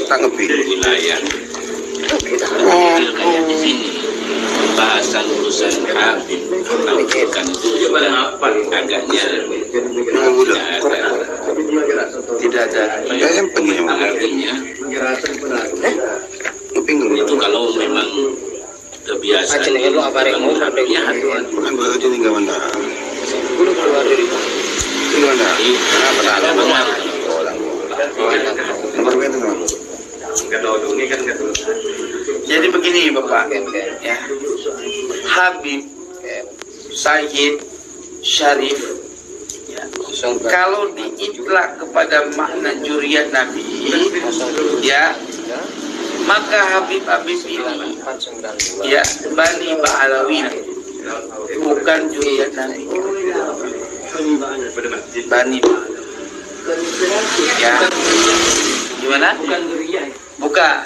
kalau di wilayah ilmu di sini pembahasan urusan Habib atau bukan itu agaknya tidak ada. Yang penting artinya itu kalau memang kebiasaan jadi begini Bapak ya. Habib Sayyid Syarif ya, kalau diitlak kepada makna juriyat Nabi ya, maka Habib-Habib ini ya Bani Ba'alawi bukan juriyat Nabi. Bani ya, gimana? Bukan juriyat. Bukan.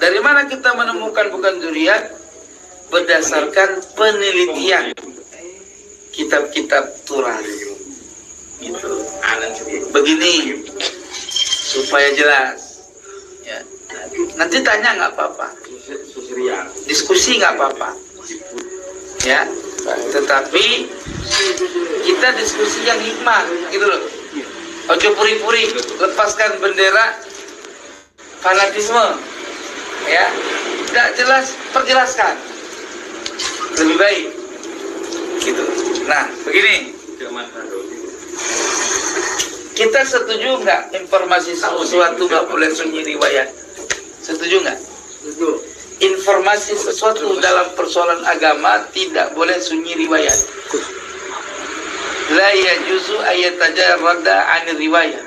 Dari mana kita menemukan bukan juriyat? Berdasarkan penelitian kitab-kitab turas. Gitu. Begini supaya jelas. Ya. Nanti tanya nggak apa-apa. Diskusi nggak apa-apa. Ya. Tetapi kita diskusi yang hikmah, gitu loh. Ojo puri-puri, lepaskan bendera fanatisme. Ya. Tidak jelas, perjelaskan. Lebih baik gitu. Nah begini, kita setuju nggak informasi sesuatu nggak boleh sunyi riwayat? Setuju nggak? Informasi sesuatu dalam persoalan agama tidak boleh sunyi riwayat. La yajuzu ayatajarrada 'anil riwayat.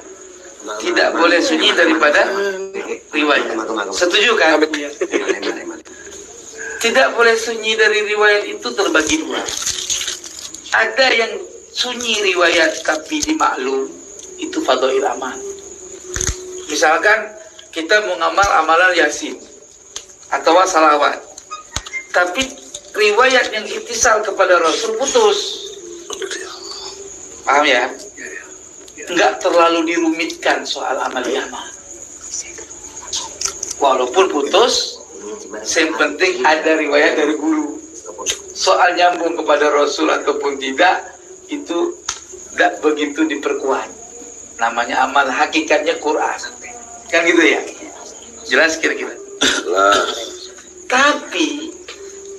Tidak boleh sunyi daripada riwayat. Setuju kan? Tidak boleh sunyi dari riwayat itu terbagi dua. Ada yang sunyi riwayat tapi dimaklum, itu fadhail amal. Misalkan kita mau ngamal amalan Yasin atau salawat, tapi riwayat yang ittisal kepada Rasul putus. Paham ya? Enggak terlalu dirumitkan soal amal amal. Walaupun putus, yang penting ada riwayat dari guru. Soal nyambung kepada Rasul ataupun tidak, itu tidak begitu diperkuat. Namanya amal, hakikatnya Quran. Kan gitu ya? Jelas kira-kira? Tapi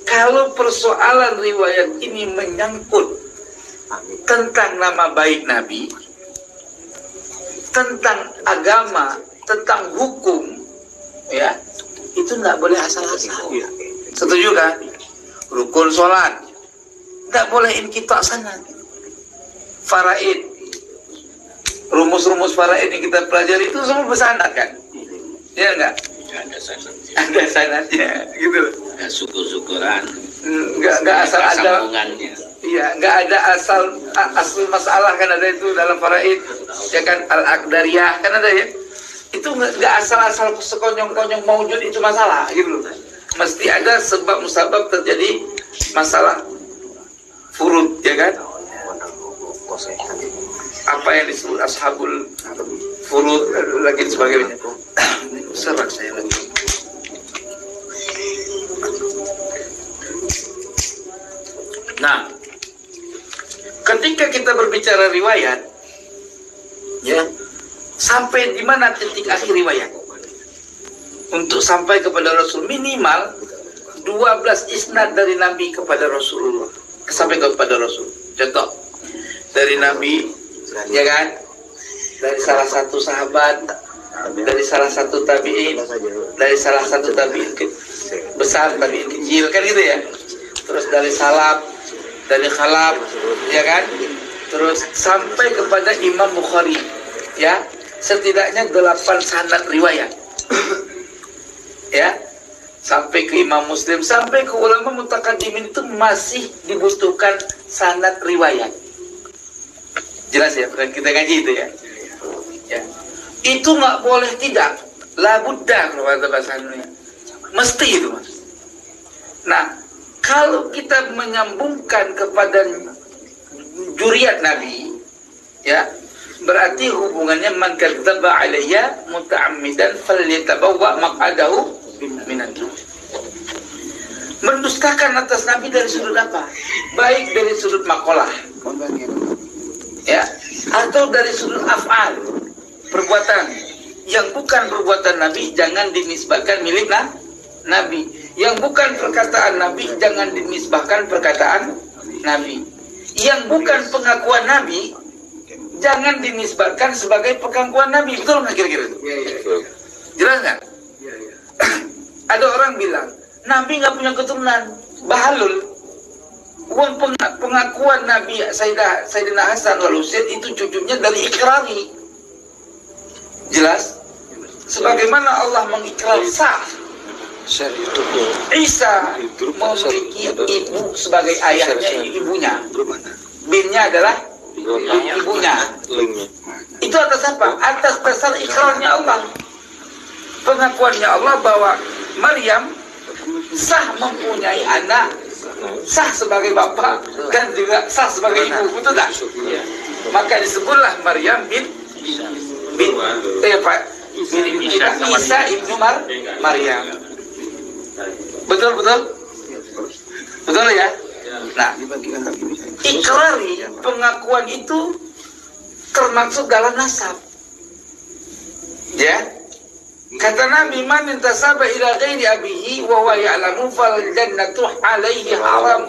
kalau persoalan riwayat ini menyangkut tentang nama baik Nabi, tentang agama, tentang hukum, ya, itu nggak boleh asal-asal. Setuju kan? Rukun sholat nggak boleh inqita' sanad. Faraid, rumus-rumus faraid yang kita pelajari itu semua bersanad kan? Ya enggak? Ada sanadnya gitu. Ada syukur-syukuran. Nggak asal ada sambungannya. Iya, nggak ada asal masalah kan ada itu dalam faraid, ya kan, al-aqdariyah kan ada ya. Itu nggak asal-asal sekonyong-konyong maujud itu masalah gitu loh. Mesti ada sebab musabab terjadi masalah furud, ya kan? Apa yang disebut ashabul furud lagi sebagainya. Serak saya lagi. Nah, ketika kita berbicara riwayat, ya, sampai di mana titik akhir riwayat? Untuk sampai kepada Rasul minimal 12 isnad dari Nabi kepada Rasulullah, sampai kepada Rasul. Contoh dari Nabi, ya kan? Dari salah satu sahabat, dari salah satu tabi'in, dari salah satu tabi'in besar, tabi'in kecil, kan gitu ya. Terus dari salaf, dari khalaf, ya kan? Terus sampai kepada Imam Bukhari, ya, setidaknya 8 sanad riwayat, ya, sampai ke Imam Muslim, sampai ke ulama mutakaddimin itu masih dibutuhkan sanad riwayat. Jelas ya, kita ngaji itu ya. Ya, itu nggak boleh tidak, la budda kalau kata bahasa Indonesia, mesti itu mas. Nah, kalau kita menyambungkan kepada juriyat Nabi, ya, berarti hubungannya man kadzdzaba alayya muta'ammidan falyatabawwa maq'adahu minan nar. Mendustakan atas Nabi dari sudut apa? Baik dari sudut makalah, ya, atau dari sudut af'al, perbuatan yang bukan perbuatan Nabi jangan dinisbahkan milik Nabi. Yang bukan perkataan Nabi jangan dinisbahkan perkataan Nabi. Yang bukan pengakuan Nabi jangan dinisbahkan sebagai pengakuan Nabi. Betul nggak kira-kira itu? Jelas nggak? Ada orang bilang Nabi nggak punya keturunan, bahalul. Uang pengakuan Nabi Sayyidina Hasan wal Husain itu cucunya dari ikrari. Jelas? Sebagaimana Allah mengikrar sah Isa memiliki ibu sebagai ayahnya, ibunya. Binnya adalah ibunya. Itu atas apa? Atas dasar ikrarnya Allah. Pengakuannya Allah bahwa Maryam sah mempunyai anak, sah sebagai bapak, dan juga sah sebagai ibu. Betul tak? Maka disebutlah Maryam bin Isa ibnu Maryam. Betul ya. Nah, ikrari pengakuan itu termasuk dalam nasab. Ya. Kata Nabi, man intasaba ila ghairi abihi wa huwa ya'lamu fal jannatu alaihi haram.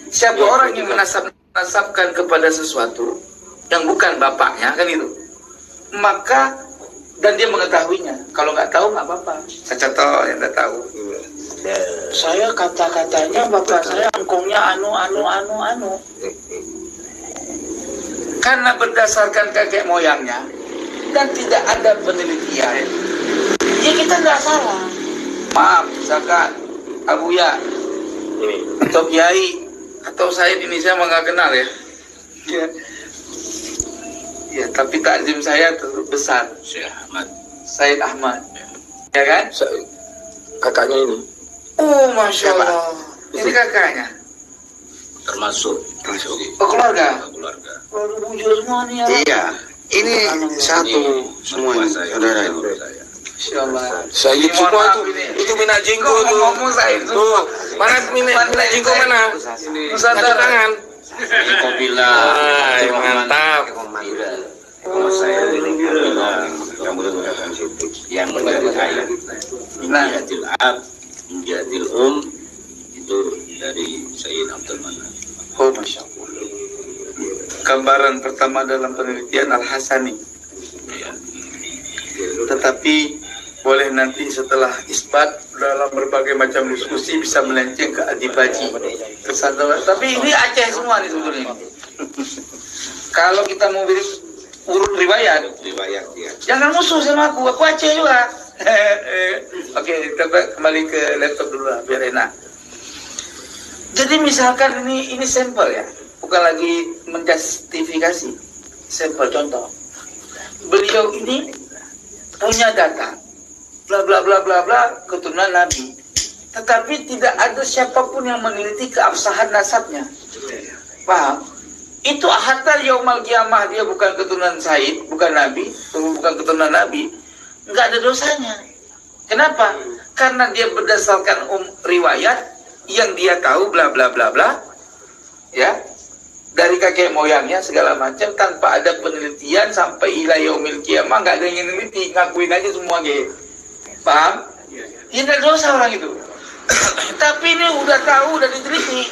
Siapa orang yang menasabkan kepada sesuatu yang bukan bapaknya, kan itu, maka dan dia mengetahuinya. Kalau nggak tahu nggak apa-apa. Saya contoh yang nggak tahu. Saya kata-katanya bapak saya angkongnya anu. Karena berdasarkan kakek moyangnya dan tidak ada penelitian, ya kita nggak salah. Maaf, misalkan Abu Ya atau Kiai atau Said ini saya nggak kenal ya. Ya, tapi takzim saya tetap besar. Said Ahmad. Ya kan? Kakaknya ini. Oh, Masya Allah. Ini kakaknya. Termasuk. Oh, keluarga. Keluarga. Bujur semua nih ya. Iya. Ini satu semuanya saudara itu. Masya Allah. Saya semua itu minat jinggo tuh. Ngomong saya itu. Mana minat jinggo mana? Nusantara. Tangan. Kopila. Mantap. Saya yang menjadi ayat. Menjadil ab, menjadil itu dari Sayyid Abdul Manan. Oh, Masya Allah. Gambaran pertama dalam penelitian Al-Hasani. Tetapi boleh nanti setelah isbat dalam berbagai macam diskusi bisa melenceng ke Adibaji, ke Sandawa. Tapi ini Aceh semua nih sebetulnya. Kalau kita mau urut riwayat ya. Jangan musuh sama aku Aceh juga. Oke, kita kembali ke laptop dulu lah, biar enak. Jadi misalkan ini sampel ya, bukan lagi menjustifikasi. Sampel contoh. Beliau ini punya data, bla bla bla bla bla, keturunan Nabi. Tetapi tidak ada siapapun yang meneliti keabsahan nasabnya. Paham? Itu hatta yaumal kiamah dia bukan keturunan Said, bukan Nabi, bukan keturunan Nabi, nggak ada dosanya. Kenapa? Karena dia berdasarkan riwayat yang dia tahu bla bla bla bla, ya, dari kakek moyangnya segala macam tanpa ada penelitian sampai ila yaumil kiamah, nggak ada yang meneliti, ngakuin aja semua gitu. Paham? Ya nggak dosa orang itu. Tapi ini udah tahu, udah diteliti.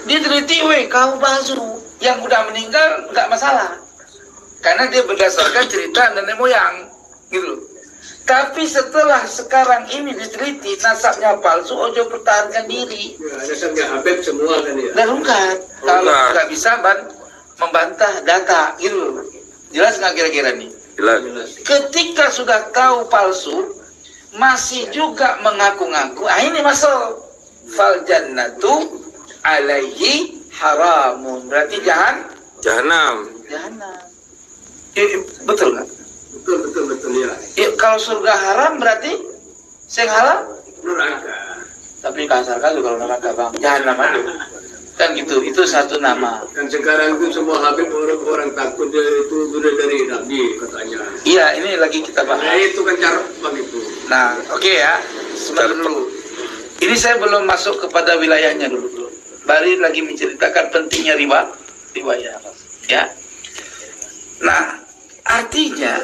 Diteliti, kau palsu. Yang udah meninggal nggak masalah, karena dia berdasarkan cerita nenek moyang, gitu. Tapi setelah sekarang ini diteliti nasabnya palsu, ojo pertahankan diri. Nasabnya Habib semua kan ya. Darungkat. Kalau nggak bisa membantah data, gitu. Jelas nggak kira-kira nih? Jelas. Ketika sudah tahu palsu, masih juga mengaku-ngaku, ini masuk fal jannatu alaihi haramun, berarti Jahanam. Betul nggak? Betul ya. Kalau surga haram berarti yang halal Neraka. tapi kasar kali kalau neraka bang, jahanam aja. Kan gitu, itu satu nama. Dan sekarang itu semua Habib orang takut dia itu sudah dari Nabi katanya. Iya, ini lagi kita bahas. Nah itu kan cara begitu. Nah, oke ya, sebentar dulu. Ini saya belum masuk kepada wilayahnya dulu. Baru lagi menceritakan pentingnya riwayat. Ya. Nah, artinya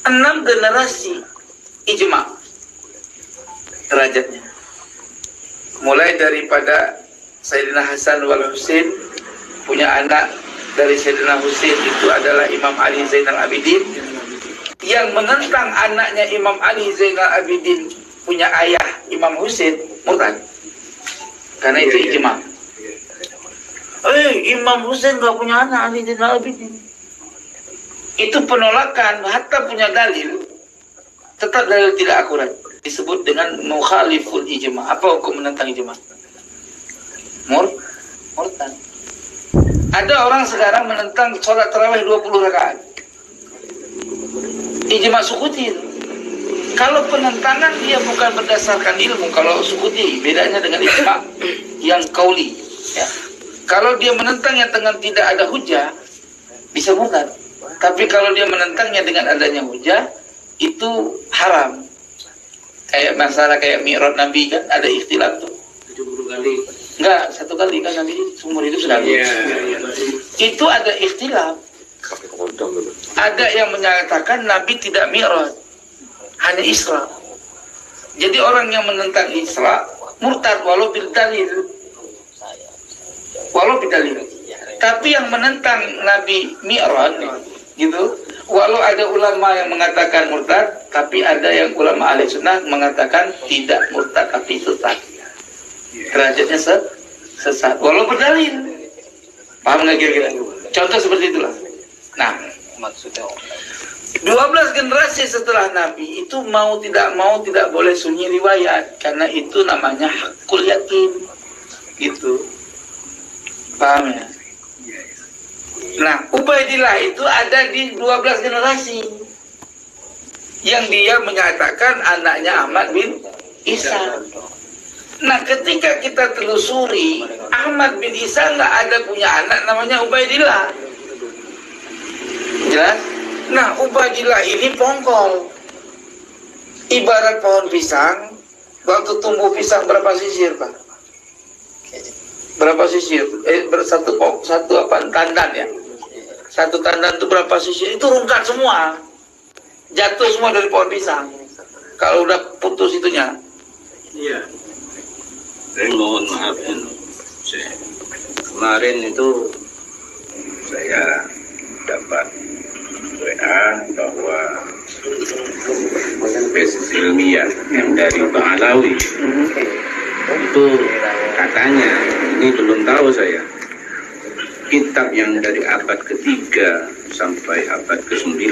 6 generasi ijma derajatnya. Mulai daripada Sayyidina Hasan wal Husain, punya anak dari Sayyidina Husain itu adalah Imam Ali Zainal Abidin, yang menentang anaknya Imam Ali Zainal Abidin punya ayah Imam Husain murtad. Karena itu ijma. Imam Husain gak punya anak Ali Zainal Abidin. Itu penolakan, hatta punya dalil, tetap dalil tidak akurat. Disebut dengan mukhaliful ijma. Apa hukum menentang ijma? Murtad. Ada orang sekarang menentang sholat tarawih 20 rakaat. Ijma Sukuti. Kalau penentangan dia bukan berdasarkan ilmu. Kalau Sukuti bedanya dengan ijma yang kauli. Ya. Kalau dia menentangnya dengan tidak ada hujah, bisa murtad. Tapi kalau dia menentangnya dengan adanya hujah, itu haram. Kayak masalah kayak Mi'raj Nabi kan ada ikhtilaf tuh. 70 kali. Enggak, 1 kali kan Nabi seumur hidup sudah. Itu ada ikhtilaf. Ada yang menyatakan Nabi tidak Mi'raj, hanya Isra. Jadi orang yang menentang Isra murtad walau bil dalil. Tapi yang menentang Nabi Mi'raj gitu, walau ada ulama yang mengatakan murtad, tapi ada yang ulama ahli sunnah mengatakan tidak murtad tapi sesat. Derajatnya sesat, walau berdalil. Paham nggak kira-kira? Contoh seperti itulah. Nah, maksudnya 12 generasi setelah Nabi itu mau tidak boleh sunyi riwayat, karena itu namanya hakul yakin. Gitu. Paham ya? Nah, Ubaidillah itu ada di 12 generasi yang dia menyatakan anaknya Ahmad bin Isa. Nah, ketika kita telusuri, Ahmad bin Isa nggak ada punya anak namanya Ubaidillah. Jelas? Nah, Ubaidillah ini pongkol. Ibarat pohon pisang, waktu tumbuh pisang berapa sisir, Pak? Berapa sisir? Satu tandan ya? Satu tandan itu berapa sisir? Itu rungkat semua. Jatuh semua dari pohon pisang. Kalau udah putus itunya. Iya. Mohon maaf, kemarin itu saya dapat WA bahwa tesis ilmiah yang dari Bang Alawi itu katanya, ini belum tahu saya, kitab yang dari abad ke-3 sampai abad ke-9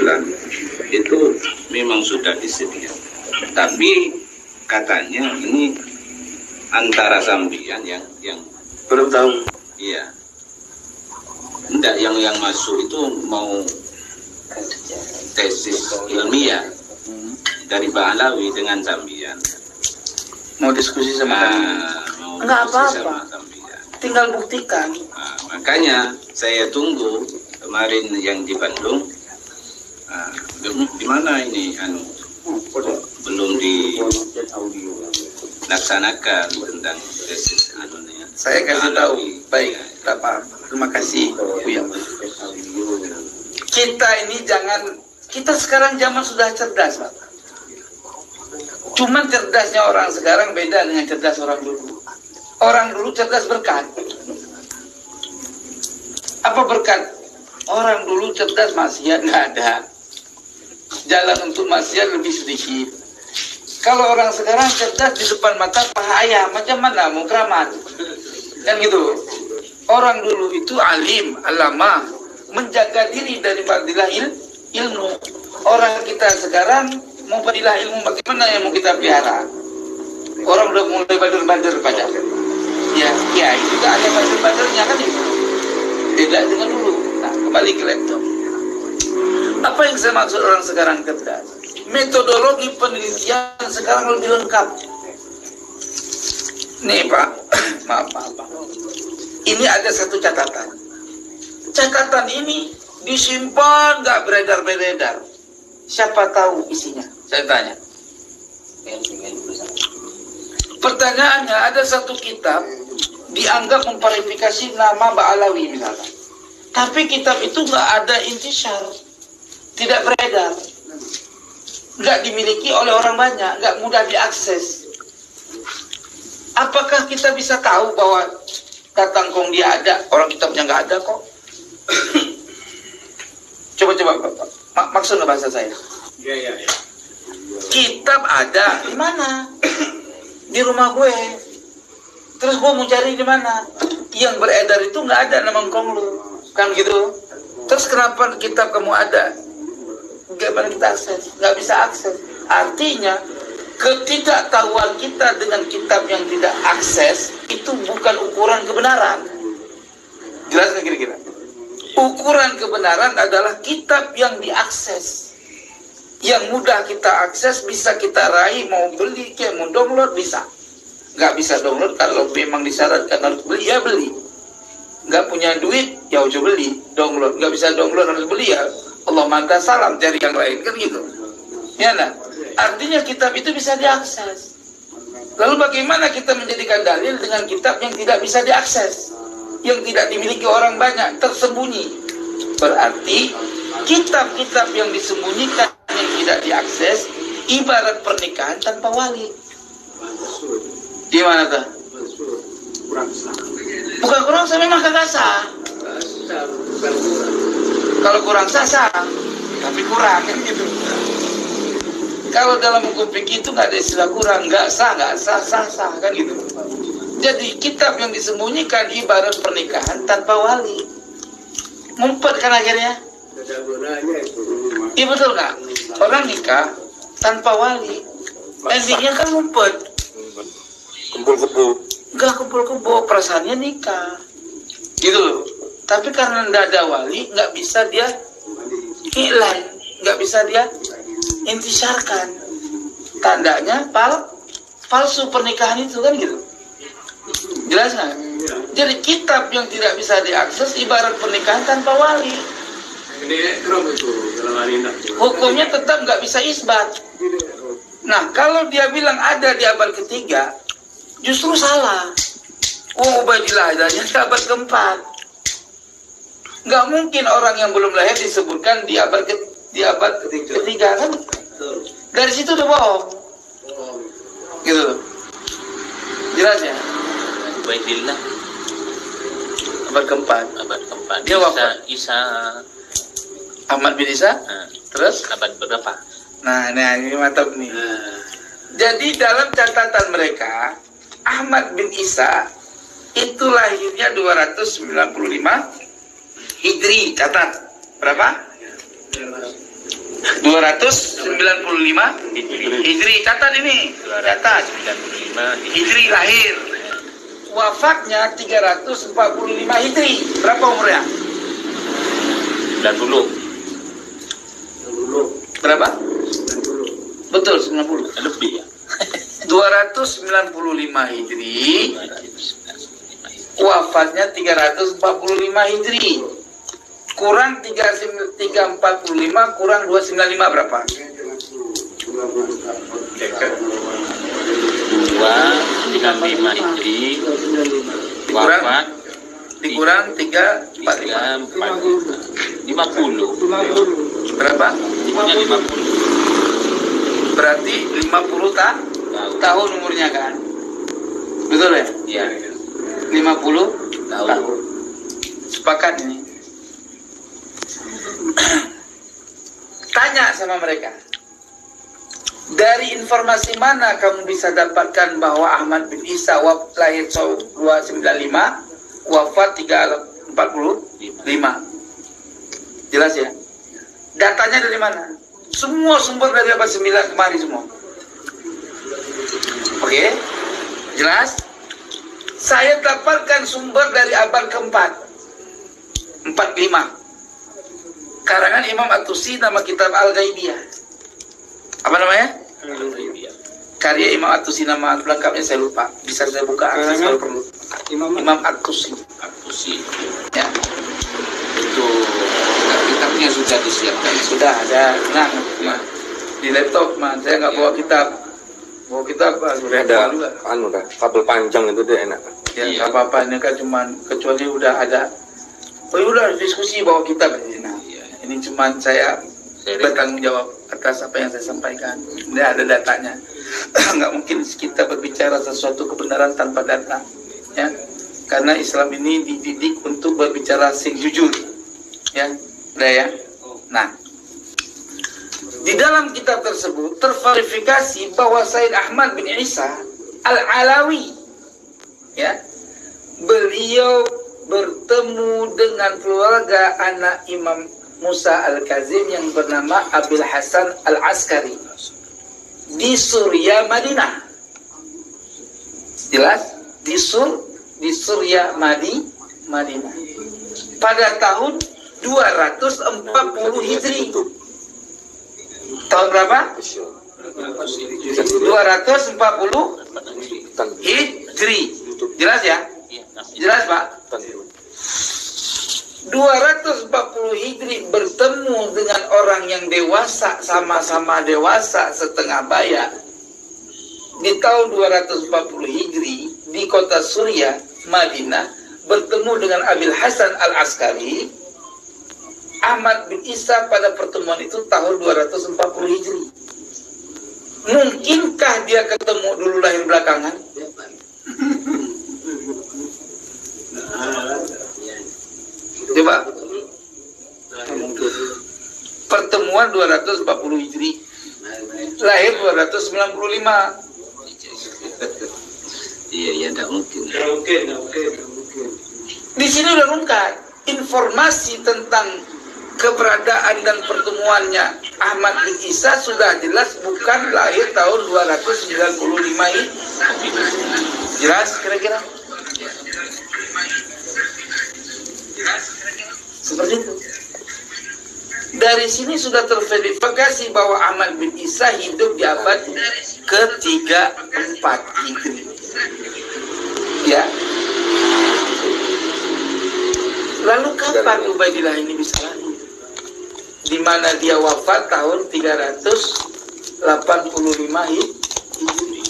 itu memang sudah disediakan, tapi katanya ini antara sambian yang Belum tahu. iya, enggak, yang masuk itu mau tesis ilmiah dari Mbak Alawi dengan sambian. Mau diskusi sama enggak apa-apa. Tinggal buktikan. Nah, makanya saya tunggu kemarin yang di Bandung. Di mana ini belum dilaksanakan tentang tesis anunya. Saya kasih tahu. Baik, tak paham. Terima kasih, Buya. Kita ini kita sekarang zaman sudah cerdas, Pak. Cuman cerdasnya orang sekarang beda dengan cerdas orang dulu. Orang dulu cerdas berkat. Apa berkat? Orang dulu cerdas maksiat nggak ada. Jalan untuk maksiat lebih sedikit. Kalau orang sekarang cerdas di depan mata paha ayam, macam mana mau keramat? Kan gitu. Orang dulu itu alim, alama, menjaga diri dari fadilah ilmu. Orang kita sekarang mau fadilah ilmu bagaimana yang mau kita pelihara? Orang udah mulai bader-bader pada. Ya, itu juga ada bader-badernya kan itu. Beda dengan dulu. Nah, kembali ke laptop. Apa yang saya maksud orang sekarang cerdas? Metodologi penelitian sekarang lebih lengkap. Nih Pak, maaf. Ini ada satu catatan. Catatan ini disimpan, nggak beredar-beredar. Siapa tahu isinya? Saya tanya. Pertanyaannya, ada satu kitab dianggap memverifikasi nama Ba'alawi misalnya. Tapi kitab itu nggak ada intishar, tidak beredar, nggak dimiliki oleh orang banyak, nggak mudah diakses. Apakah kita bisa tahu bahwa Tatangkong dia ada, orang kitabnya nggak ada kok? Coba maksudnya bahasa saya. Ya. Kitab ada di mana? Di rumah gue. Terus gue mau cari di mana? Yang beredar itu nggak ada nama engkong lu, kan gitu. Terus kenapa kitab kamu ada? Gimana kita akses? Nggak bisa akses. Artinya ketidaktahuan kita dengan kitab yang tidak akses itu bukan ukuran kebenaran. Jelas nggak kira-kira? Ukuran kebenaran adalah kitab yang diakses, yang mudah kita akses, bisa kita raih, mau beli, kayak mau download bisa. Nggak bisa download kalau memang disyaratkan harus beli, ya beli. Nggak punya duit, ya udah beli, download. Nggak bisa download harus beli, ya Allah manta salam, cari yang lain, kan gitu. Ya nah, artinya kitab itu bisa diakses. Lalu bagaimana kita menjadikan dalil dengan kitab yang tidak bisa diakses, yang tidak dimiliki orang banyak, tersembunyi? Berarti kitab-kitab yang disembunyikan, yang tidak diakses, ibarat pernikahan tanpa wali. Gimana tuh? Bukan kurang sah, memang kagak sah. Kalau kurang sah, tapi kurang kan gitu. Kalau dalam hukum fikih itu nggak ada istilah kurang, nggak sah kan gitu. Jadi kitab yang disembunyikan ibarat pernikahan tanpa wali. Ngumpet kan akhirnya. Iya betul nggak? Orang nikah tanpa wali, endingnya kan ngumpet. Kumpul-kumpul. Nggak kumpul-kumpul, perasaannya nikah. Gitu loh. Tapi karena nggak ada wali, nggak bisa dia hilang, nggak bisa dia intisarkan. Tandanya palsu pernikahan itu kan gitu. Jelas nggak? Jadi kitab yang tidak bisa diakses ibarat pernikahan tanpa wali. Hukumnya tetap nggak bisa isbat. Nah, kalau dia bilang ada di abad ketiga, justru salah. Ubaidillah adanya di abad keempat. Nggak mungkin orang yang belum lahir disebutkan di abad ketiga kan? Dari situ udah bohong. Gitu. Jelas ya? Ubaidillah Abad keempat. Dia wafat. Isa Ahmad bin Isa. Terus? abad berapa? Nah ini mantap nih. Jadi dalam catatan mereka, Ahmad bin Isa itu lahirnya 295 Hijri. Catat berapa? 295 Hijri. Catat ini. Catat. 295 Hijri lahir. Wafatnya 345 Hijri. Berapa umurnya? 90 Berapa? Betul, 90. lebih ya. 295 Hijri. Wafatnya 345 Hijri. Kurang 345 kurang 295 berapa? 295 Hijri. Wafat Dikurang 345 50. berapa? Umurnya 50. Berarti 50 tahun umurnya kan? Betul ya? Iya. 50 tahun. Sepakat ini. Tanya sama mereka, dari informasi mana kamu bisa dapatkan bahwa Ahmad bin Isa lahir 295, wafat 345? Jelas ya? Datanya dari mana? Semua sumber dari abad 9 kemari semua. Oke? Jelas? Saya dapatkan sumber dari abad keempat, 45. Karangan Imam At-Tusi, nama kitab Al-Ghaibiyah. Apa namanya? Al-Ghaibiyah. karya Imam At-Tusi, nama lengkapnya saya lupa. Bisa saya buka akses kalau perlu. Imam At-Tusi. Ya. Itu kitabnya sudah disiapkan. Sudah ada. Nah, di laptop mah saya nggak bawa kitab. Bawa kitab Sudah ada udah kabel panjang itu deh enak. Ya nggak apa-apa, ini kan cuman kecuali udah ada. Oh udah diskusi bawa kitab. Nah, ini cuman saya bertanggung jawab atas apa yang saya sampaikan. Ini ada datanya. Nggak mungkin kita berbicara sesuatu kebenaran tanpa data, ya. Karena Islam ini dididik untuk berbicara sing jujur, ya, udah ya. Nah, di dalam kitab tersebut terverifikasi bahwa Said Ahmad bin Isa Al-Alawi, ya, beliau bertemu dengan keluarga anak Imam Musa Al-Kazim yang bernama Abil Hasan Al-Askari di Suria, Madinah. Jelas? Di Suria, Madinah. Pada tahun 240 Hijri. Tahun berapa? 240 Hijri. Jelas ya? Jelas, Pak? 240 Hijri bertemu dengan orang yang dewasa, sama-sama dewasa setengah baya. Di tahun 240 Hijri di kota Suria, Madinah, bertemu dengan Abil Hasan Al-Askari, Ahmad bin Isa pada pertemuan itu tahun 240 Hijri. Mungkinkah dia ketemu dulu lahir belakangan? Coba. Pertemuan 240 Hijri. Lahir 295. Iya, tidak mungkin. Di sini udah lengkap informasi tentang keberadaan dan pertemuannya Ahmad bin Isa sudah jelas, bukan lahir tahun 295 ini. Jelas kira-kira? Seperti itu. Dari sini sudah terverifikasi bahwa Ahmad bin Isa hidup di abad ke-34 Hijri. Ya. Lalu kapan Ubaidillah ini bisa lahir? Di mana dia wafat tahun 385 Hijri.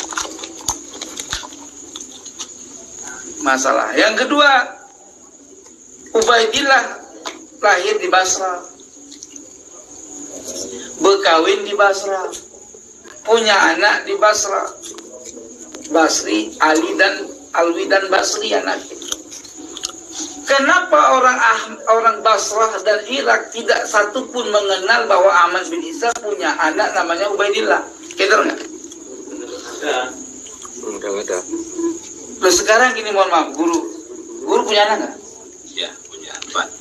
Masalah. Yang kedua, Ubaidillah lahir di Basra, berkawin di Basra, punya anak di Basra, Basri, Alwi dan Basri anaknya. Kenapa orang Basrah dan Irak tidak satu pun mengenal bahwa Ahmad bin Isa punya anak namanya Ubaidillah? Keder nggak? Ada. Loh sekarang gini, mohon maaf, guru punya anak nggak? Ya, punya 4.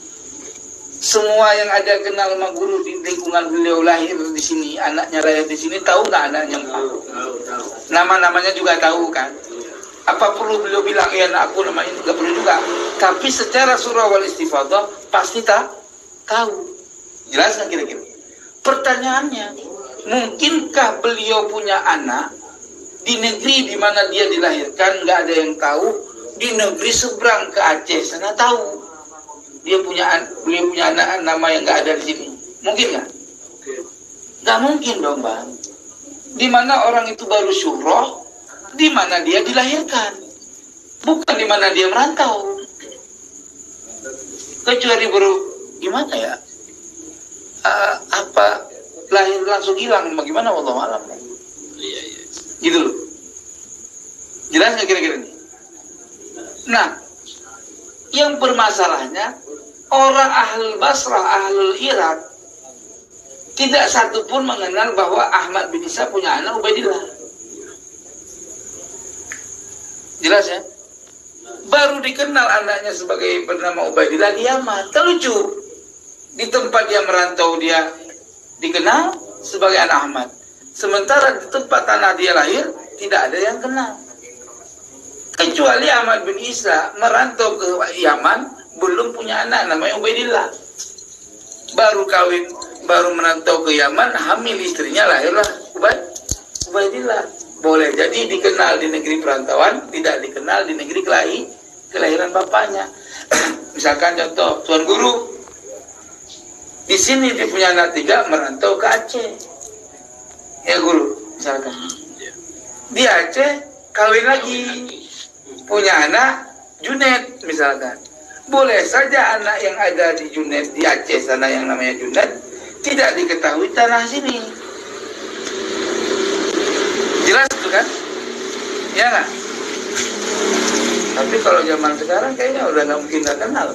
Semua yang ada kenal sama guru di lingkungan beliau lahir di sini, anaknya lahir di sini, tahu nggak anaknya? Tahu. Nama-namanya juga tahu kan? Apa perlu beliau bilang ya anak aku namanya? Nggak perlu juga. Tapi secara surah wal istifadah pasti tahu. Jelas nggak kira-kira? Pertanyaannya, mungkinkah beliau punya anak di negeri di mana dia dilahirkan nggak ada yang tahu, di negeri seberang ke Aceh sana tahu beliau punya anak nama yang nggak ada di sini? Mungkin nggak? Nggak mungkin dong, Bang. Di mana orang itu baru syuhroh, di mana dia dilahirkan, bukan di mana dia merantau. Kecuali baru gimana ya? Apa lahir langsung hilang? Bagaimana? Wallahu a'lam. Iya. Gitu loh. Jelas nggak kira-kira ini? Nah, yang bermasalahnya orang ahlul Basrah, ahlul Irak tidak satu pun mengenal bahwa Ahmad bin Isa punya anak Ubaidillah. Jelas ya? Baru dikenal anaknya sebagai bernama Ubaidillah di Yaman. Terlucu. Di tempat dia merantau dia dikenal sebagai anak Ahmad. Sementara di tempat tanah dia lahir tidak ada yang kenal. Kecuali Ahmad bin Isa merantau ke Yaman, belum punya anak namanya Ubaidillah. Baru kawin, baru merantau ke Yaman, hamil istrinya, lahirlah Ubaidillah. boleh jadi dikenal di negeri perantauan, tidak dikenal di negeri kelahiran bapaknya. Misalkan contoh, Tuan Guru di sini dia punya anak 3 merantau ke Aceh, ya Guru, misalkan di Aceh kawin lagi, punya anak Junet misalkan. Boleh saja anak yang ada di Junet, di Aceh sana yang namanya Junet, tidak diketahui tanah sini. Jelas itu kan? Ya nggak? Tapi kalau zaman sekarang kayaknya udah nggak mungkin nggak kenal.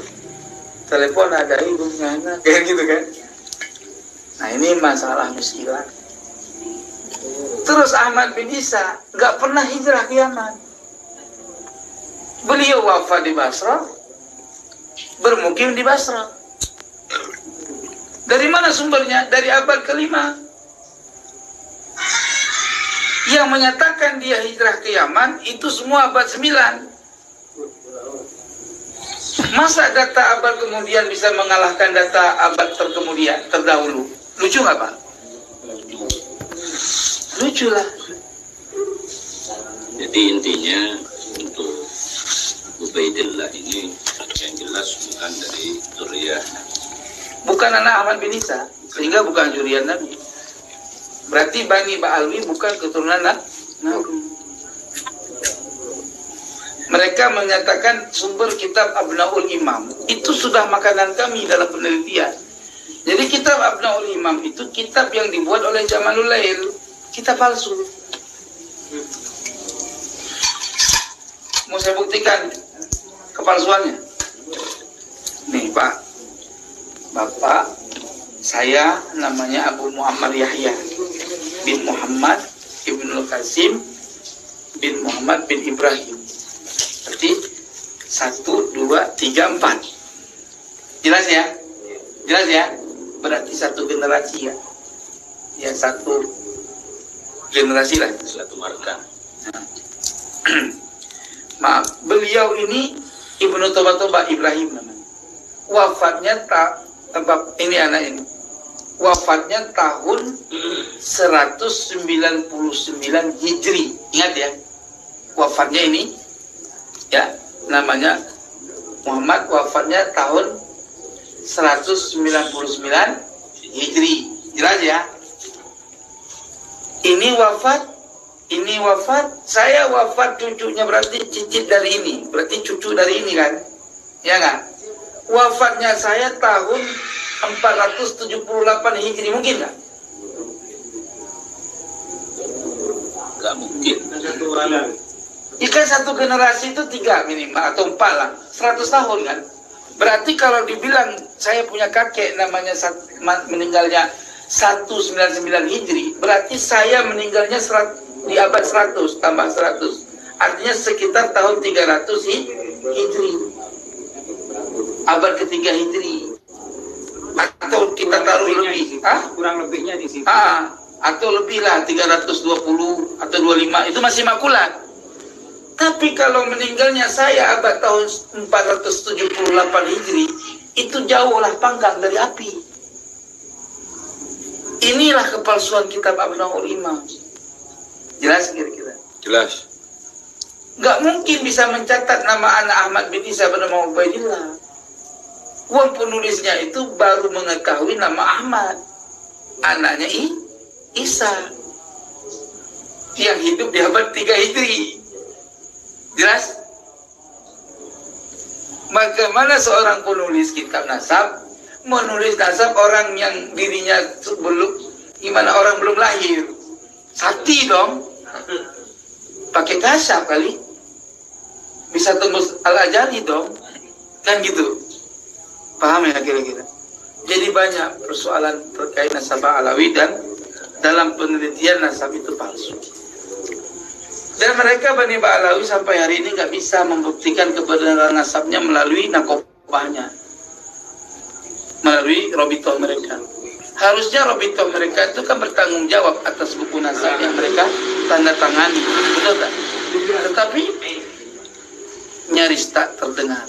Telepon ada ibu anak, kayak gitu kan? Nah ini masalah muskilah. Terus Ahmad bin Isa nggak pernah hijrah ke Yaman. Beliau wafat di Basra, bermukim di Basra. Dari mana sumbernya? Dari abad ke-5. Yang menyatakan dia hijrah ke Yaman itu semua abad 9. Masa data abad kemudian bisa mengalahkan data abad terdahulu? Lucu nggak Pak? Lucu lah. Jadi intinya untuk Ubaidillah ini yang jelas bukan dari zuriyah, Bukan anak Ahmad bin Isa, sehingga bukan zuriyah Nabi. Berarti Bani Ba'alwi bukan keturunan Nabi. Mereka menyatakan sumber kitab Abnaul Imam itu sudah makanan kami dalam penelitian. Jadi kitab Abnaul Imam itu kitab yang dibuat oleh Jamalul Lail, kitab palsu. Mau saya buktikan kepalsuannya. Nih Pak, Bapak saya namanya Abu Muhammad Yahya bin Muhammad Ibnul Qasim bin Muhammad bin Ibrahim. Berarti 1, 2, 3, 4. Jelas ya? Jelas ya? Berarti satu generasi ya. Ya satu generasi lah. satu marga. Maaf, beliau ini Ibnu Toba Ibrahim namanya. Wafatnya ini anak ini. Wafatnya tahun 199 Hijri. Ingat ya. Wafatnya ini ya, namanya Muhammad, wafatnya tahun 199 Hijri. Jelas ya? Ini wafat, saya wafat cucunya, berarti cicit dari ini, berarti cucu dari ini kan? Ya nggak? Wafatnya saya tahun 478 Hijri, mungkin nggak? Nggak mungkin. Ikan satu generasi itu 3 minimal atau 4 lah, 100 tahun kan? Berarti kalau dibilang saya punya kakek namanya meninggalnya 199 Hijri, berarti saya meninggalnya di abad 100 tambah 100, artinya sekitar tahun 300 Hijri, abad ketiga Hijri, atau kita taruh lebih, kurang lebihnya di situ. atau lebih lah 320 atau 25, itu masih makulat. Tapi kalau meninggalnya saya abad tahun 478 Hijri, itu jauhlah panggang dari api. Inilah kepalsuan kitab Abnaul Imam. Jelas kira-kira? Jelas. Nggak mungkin bisa mencatat nama anak Ahmad bin Isa bernama Ubaidillah. Uang penulisnya itu baru mengetahui nama Ahmad, anaknya Isa, yang hidup di abad 3 Hijri. Jelas? Bagaimana seorang penulis kitab nasab menulis nasab orang yang dirinya gimana orang belum lahir? Sakti dong. Pakai kasab kali. Bisa tembus al-ajali dong. Kan gitu. Paham ya kira-kira? Jadi banyak persoalan terkait nasabah Alawi, dan dalam penelitian nasab itu palsu. Dan mereka Bani Ba'alawi sampai hari ini nggak bisa membuktikan kebenaran nasabnya melalui nakobahnya, melalui robitoh mereka. Harusnya robitoh mereka itu kan bertanggung jawab atas buku nasab yang mereka tanda tangani, betul tak? Tetapi nyaris tak terdengar.